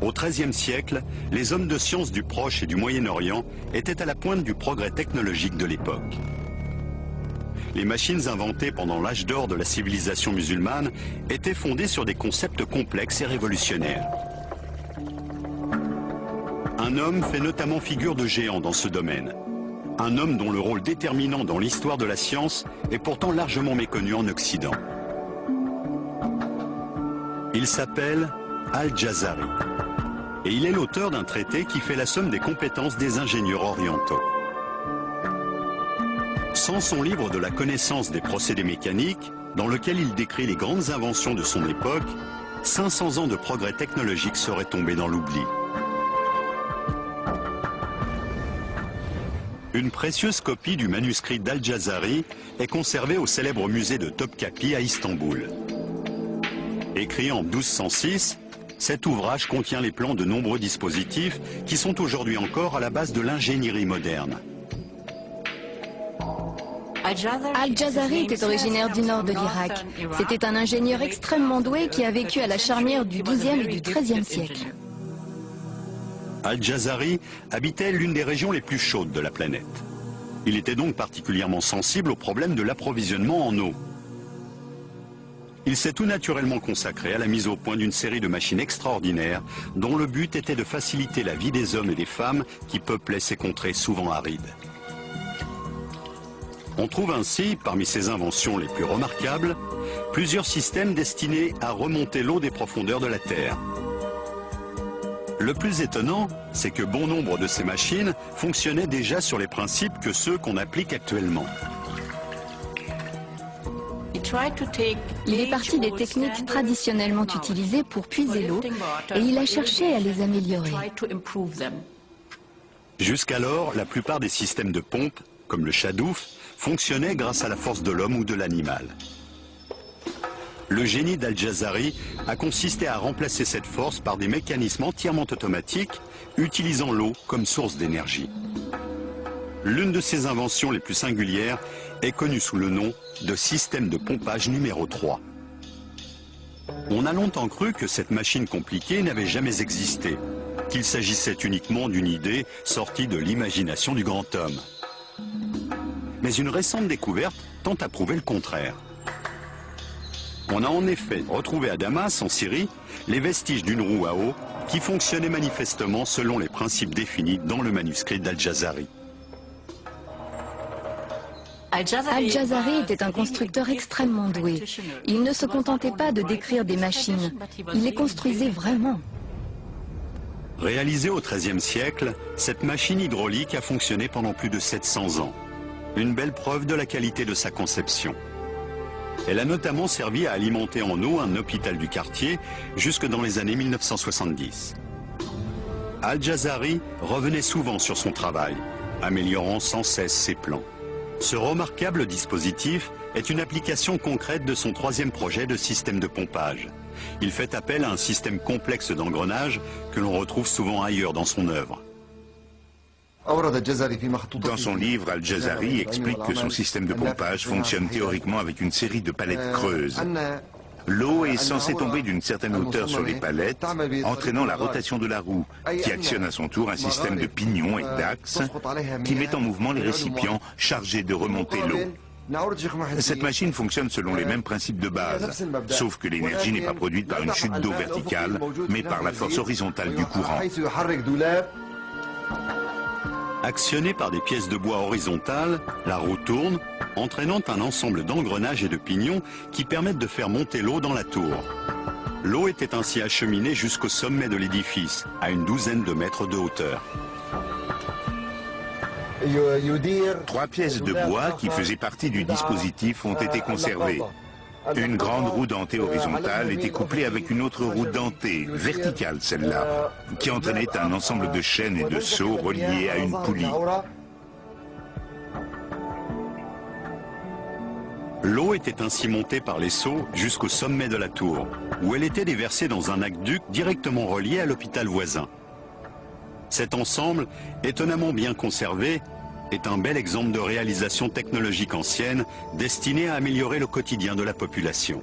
Au XIIIe siècle, les hommes de science du Proche et du Moyen-Orient étaient à la pointe du progrès technologique de l'époque. Les machines inventées pendant l'âge d'or de la civilisation musulmane étaient fondées sur des concepts complexes et révolutionnaires. Un homme fait notamment figure de géant dans ce domaine. Un homme dont le rôle déterminant dans l'histoire de la science est pourtant largement méconnu en Occident. Il s'appelle Al-Jazari. Et il est l'auteur d'un traité qui fait la somme des compétences des ingénieurs orientaux. Sans son livre de la connaissance des procédés mécaniques, dans lequel il décrit les grandes inventions de son époque, 500 ans de progrès technologiques seraient tombés dans l'oubli. Une précieuse copie du manuscrit d'Al-Jazari est conservée au célèbre musée de Topkapi à Istanbul. Écrit en 1206, cet ouvrage contient les plans de nombreux dispositifs qui sont aujourd'hui encore à la base de l'ingénierie moderne. Al-Jazari était originaire du nord de l'Irak. C'était un ingénieur extrêmement doué qui a vécu à la charnière du XIIe et du XIIIe siècle. Al-Jazari habitait l'une des régions les plus chaudes de la planète. Il était donc particulièrement sensible au problème de l'approvisionnement en eau. Il s'est tout naturellement consacré à la mise au point d'une série de machines extraordinaires dont le but était de faciliter la vie des hommes et des femmes qui peuplaient ces contrées souvent arides. On trouve ainsi, parmi ses inventions les plus remarquables, plusieurs systèmes destinés à remonter l'eau des profondeurs de la Terre. Le plus étonnant, c'est que bon nombre de ces machines fonctionnaient déjà sur les principes que ceux qu'on applique actuellement. Il est parti des techniques traditionnellement utilisées pour puiser l'eau et il a cherché à les améliorer. Jusqu'alors, la plupart des systèmes de pompe, comme le chadouf, fonctionnaient grâce à la force de l'homme ou de l'animal. Le génie d'Al-Jazari a consisté à remplacer cette force par des mécanismes entièrement automatiques, utilisant l'eau comme source d'énergie. L'une de ses inventions les plus singulières est connue sous le nom de système de pompage numéro 3. On a longtemps cru que cette machine compliquée n'avait jamais existé, qu'il s'agissait uniquement d'une idée sortie de l'imagination du grand homme. Mais une récente découverte tend à prouver le contraire. On a en effet retrouvé à Damas, en Syrie, les vestiges d'une roue à eau qui fonctionnait manifestement selon les principes définis dans le manuscrit d'Al-Jazari. Al-Jazari était un constructeur extrêmement doué. Il ne se contentait pas de décrire des machines, il les construisait vraiment. Réalisée au XIIIe siècle, cette machine hydraulique a fonctionné pendant plus de 700 ans. Une belle preuve de la qualité de sa conception. Elle a notamment servi à alimenter en eau un hôpital du quartier jusque dans les années 1970. Al-Jazari revenait souvent sur son travail, améliorant sans cesse ses plans. Ce remarquable dispositif est une application concrète de son troisième projet de système de pompage. Il fait appel à un système complexe d'engrenage que l'on retrouve souvent ailleurs dans son œuvre. Dans son livre, Al-Jazari explique que son système de pompage fonctionne théoriquement avec une série de palettes creuses. L'eau est censée tomber d'une certaine hauteur sur les palettes, entraînant la rotation de la roue, qui actionne à son tour un système de pignons et d'axes, qui met en mouvement les récipients chargés de remonter l'eau. Cette machine fonctionne selon les mêmes principes de base, sauf que l'énergie n'est pas produite par une chute d'eau verticale, mais par la force horizontale du courant. Actionnée par des pièces de bois horizontales, la roue tourne, entraînant un ensemble d'engrenages et de pignons qui permettent de faire monter l'eau dans la tour. L'eau était ainsi acheminée jusqu'au sommet de l'édifice, à une douzaine de mètres de hauteur. 3 pièces de bois qui faisaient partie du dispositif ont été conservées. Une grande roue dentée horizontale était couplée avec une autre roue dentée, verticale celle-là, qui entraînait un ensemble de chaînes et de seaux reliés à une poulie. L'eau était ainsi montée par les seaux jusqu'au sommet de la tour, où elle était déversée dans un aqueduc directement relié à l'hôpital voisin. Cet ensemble, étonnamment bien conservé, est un bel exemple de réalisation technologique ancienne destinée à améliorer le quotidien de la population.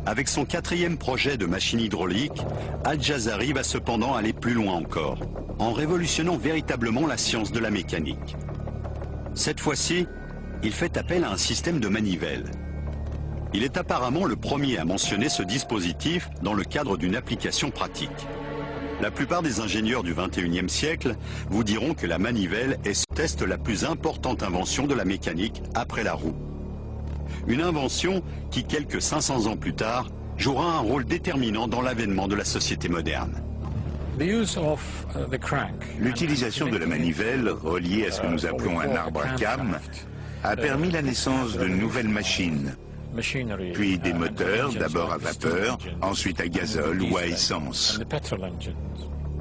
Avec son 4e projet de machine hydraulique, Al-Jazari va cependant aller plus loin encore, en révolutionnant véritablement la science de la mécanique. Cette fois-ci, il fait appel à un système de manivelle. Il est apparemment le premier à mentionner ce dispositif dans le cadre d'une application pratique. La plupart des ingénieurs du XXIe siècle vous diront que la manivelle est la plus importante invention de la mécanique après la roue. Une invention qui, quelques 500 ans plus tard, jouera un rôle déterminant dans l'avènement de la société moderne. L'utilisation de la manivelle, reliée à ce que nous appelons un arbre à cames, a permis la naissance de nouvelles machines, puis des moteurs, d'abord à vapeur, ensuite à gazole ou à essence.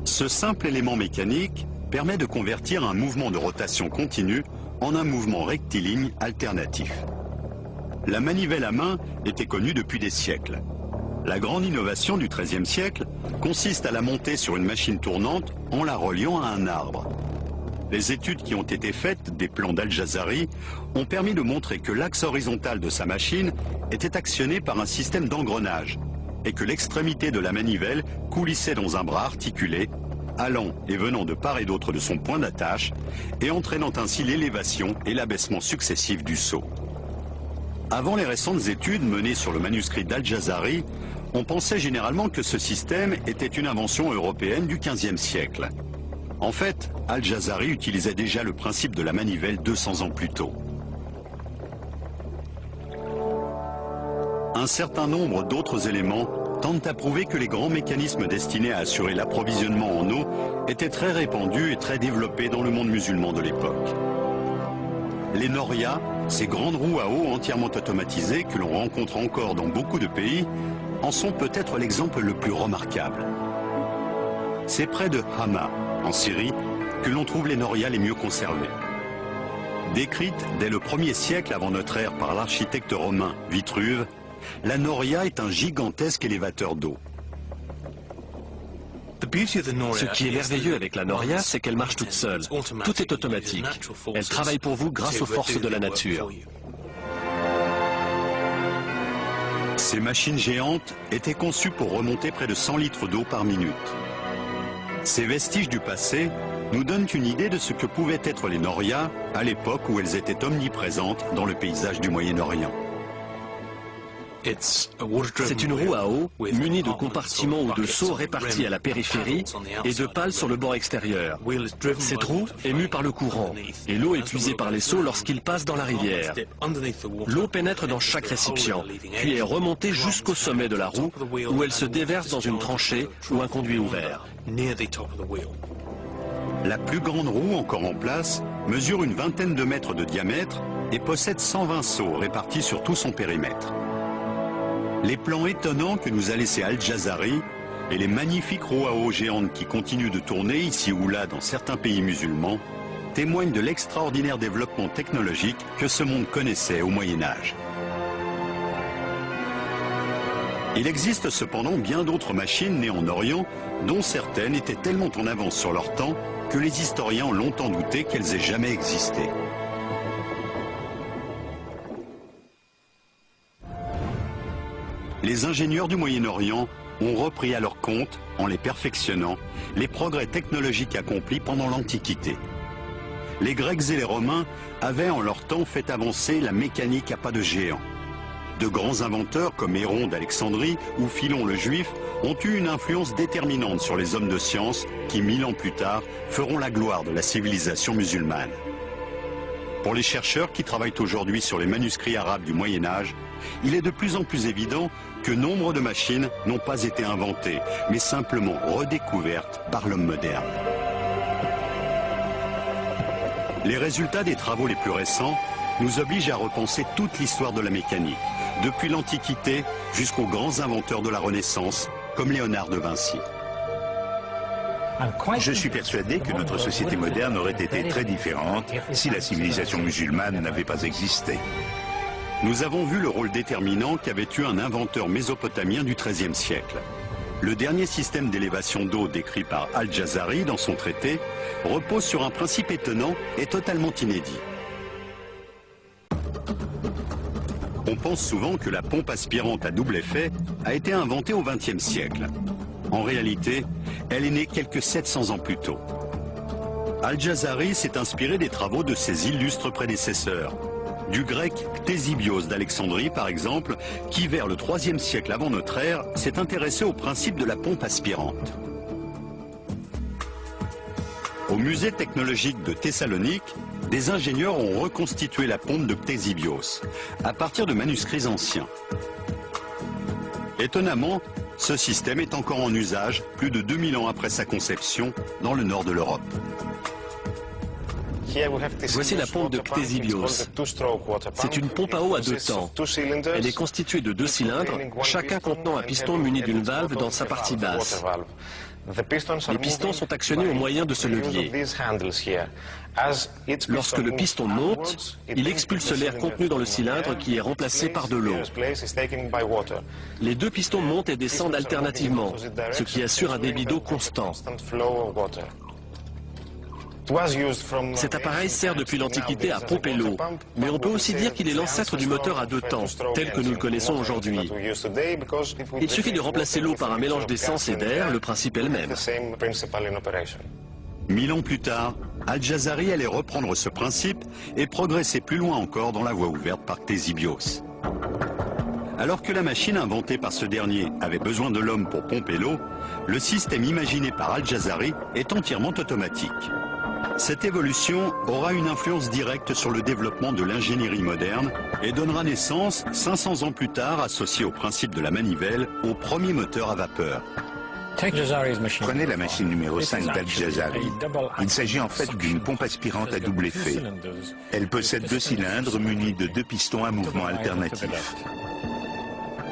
Ce simple élément mécanique permet de convertir un mouvement de rotation continue en un mouvement rectiligne alternatif. La manivelle à main était connue depuis des siècles. La grande innovation du XIIIe siècle consiste à la monter sur une machine tournante en la reliant à un arbre. Les études qui ont été faites des plans d'Al-Jazari ont permis de montrer que l'axe horizontal de sa machine était actionné par un système d'engrenage et que l'extrémité de la manivelle coulissait dans un bras articulé, allant et venant de part et d'autre de son point d'attache et entraînant ainsi l'élévation et l'abaissement successifs du seau. Avant les récentes études menées sur le manuscrit d'Al-Jazari, on pensait généralement que ce système était une invention européenne du XVe siècle. En fait, Al-Jazari utilisait déjà le principe de la manivelle 200 ans plus tôt. Un certain nombre d'autres éléments tentent à prouver que les grands mécanismes destinés à assurer l'approvisionnement en eau étaient très répandus et très développés dans le monde musulman de l'époque. Les norias, ces grandes roues à eau entièrement automatisées que l'on rencontre encore dans beaucoup de pays, en sont peut-être l'exemple le plus remarquable. C'est près de Hama, en Syrie, que l'on trouve les norias les mieux conservées. Décrite dès le 1er siècle avant notre ère par l'architecte romain Vitruve, la noria est un gigantesque élévateur d'eau. Ce qui est merveilleux avec la noria, c'est qu'elle marche toute seule. Tout est automatique. Elle travaille pour vous grâce aux forces de la nature. Ces machines géantes étaient conçues pour remonter près de 100 litres d'eau par minute. Ces vestiges du passé nous donnent une idée de ce que pouvaient être les norias à l'époque où elles étaient omniprésentes dans le paysage du Moyen-Orient. C'est une roue à eau munie de compartiments ou de seaux répartis à la périphérie et de pales sur le bord extérieur. Cette roue est mue par le courant et l'eau est puisée par les seaux lorsqu'ils passent dans la rivière. L'eau pénètre dans chaque récipient, puis est remontée jusqu'au sommet de la roue où elle se déverse dans une tranchée ou un conduit ouvert. La plus grande roue encore en place mesure une vingtaine de mètres de diamètre et possède 120 seaux répartis sur tout son périmètre. Les plans étonnants que nous a laissés Al-Jazari et les magnifiques roues à eau géantes qui continuent de tourner ici ou là dans certains pays musulmans témoignent de l'extraordinaire développement technologique que ce monde connaissait au Moyen-Âge. Il existe cependant bien d'autres machines nées en Orient dont certaines étaient tellement en avance sur leur temps que les historiens ont longtemps douté qu'elles aient jamais existé. Les ingénieurs du Moyen-Orient ont repris à leur compte, en les perfectionnant, les progrès technologiques accomplis pendant l'Antiquité. Les Grecs et les Romains avaient en leur temps fait avancer la mécanique à pas de géant. De grands inventeurs comme Héron d'Alexandrie ou Philon le Juif ont eu une influence déterminante sur les hommes de science qui, 1000 ans plus tard, feront la gloire de la civilisation musulmane. Pour les chercheurs qui travaillent aujourd'hui sur les manuscrits arabes du Moyen-Âge, il est de plus en plus évident que nombre de machines n'ont pas été inventées, mais simplement redécouvertes par l'homme moderne. Les résultats des travaux les plus récents nous obligent à repenser toute l'histoire de la mécanique, depuis l'Antiquité jusqu'aux grands inventeurs de la Renaissance, comme Léonard de Vinci. Je suis persuadé que notre société moderne aurait été très différente si la civilisation musulmane n'avait pas existé. Nous avons vu le rôle déterminant qu'avait eu un inventeur mésopotamien du XIIIe siècle. Le dernier système d'élévation d'eau décrit par Al-Jazari dans son traité repose sur un principe étonnant et totalement inédit. On pense souvent que la pompe aspirante à double effet a été inventée au XXe siècle. En réalité, elle est née quelques 700 ans plus tôt. Al-Jazari s'est inspiré des travaux de ses illustres prédécesseurs, du grec Ctésibios d'Alexandrie par exemple, qui vers le IIIe siècle avant notre ère s'est intéressé au principe de la pompe aspirante. Au musée technologique de Thessalonique, des ingénieurs ont reconstitué la pompe de Ctésibios à partir de manuscrits anciens. Étonnamment, ce système est encore en usage plus de 2000 ans après sa conception dans le nord de l'Europe. Voici la pompe de Ctésibios. C'est une pompe à eau à deux temps. Elle est constituée de deux cylindres, chacun contenant un piston muni d'une valve dans sa partie basse. Les pistons sont actionnés au moyen de ce levier. Lorsque le piston monte, il expulse l'air contenu dans le cylindre qui est remplacé par de l'eau. Les deux pistons montent et descendent alternativement, ce qui assure un débit d'eau constant. Cet appareil sert depuis l'Antiquité à pomper l'eau, mais on peut aussi dire qu'il est l'ancêtre du moteur à deux temps, tel que nous le connaissons aujourd'hui. Il suffit de remplacer l'eau par un mélange d'essence et d'air, le principe est le même. 1000 ans plus tard, Al-Jazari allait reprendre ce principe et progresser plus loin encore dans la voie ouverte par Ctésibios. Alors que la machine inventée par ce dernier avait besoin de l'homme pour pomper l'eau, le système imaginé par Al-Jazari est entièrement automatique. Cette évolution aura une influence directe sur le développement de l'ingénierie moderne et donnera naissance, 500 ans plus tard, associé au principe de la manivelle, au premier moteur à vapeur. Prenez la machine numéro 5 d'Al-Jazari. Il s'agit en fait d'une pompe aspirante à double effet. Elle possède deux cylindres munis de deux pistons à mouvement alternatif.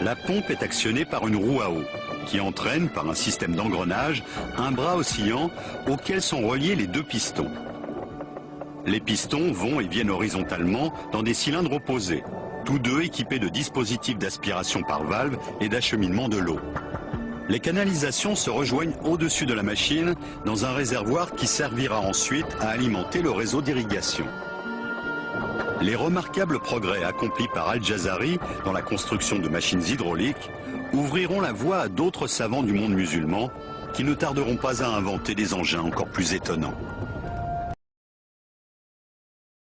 La pompe est actionnée par une roue à eau, qui entraîne, par un système d'engrenage, un bras oscillant auquel sont reliés les deux pistons. Les pistons vont et viennent horizontalement dans des cylindres opposés, tous deux équipés de dispositifs d'aspiration par valve et d'acheminement de l'eau. Les canalisations se rejoignent au-dessus de la machine dans un réservoir qui servira ensuite à alimenter le réseau d'irrigation. Les remarquables progrès accomplis par Al-Jazari dans la construction de machines hydrauliques ouvriront la voie à d'autres savants du monde musulman qui ne tarderont pas à inventer des engins encore plus étonnants.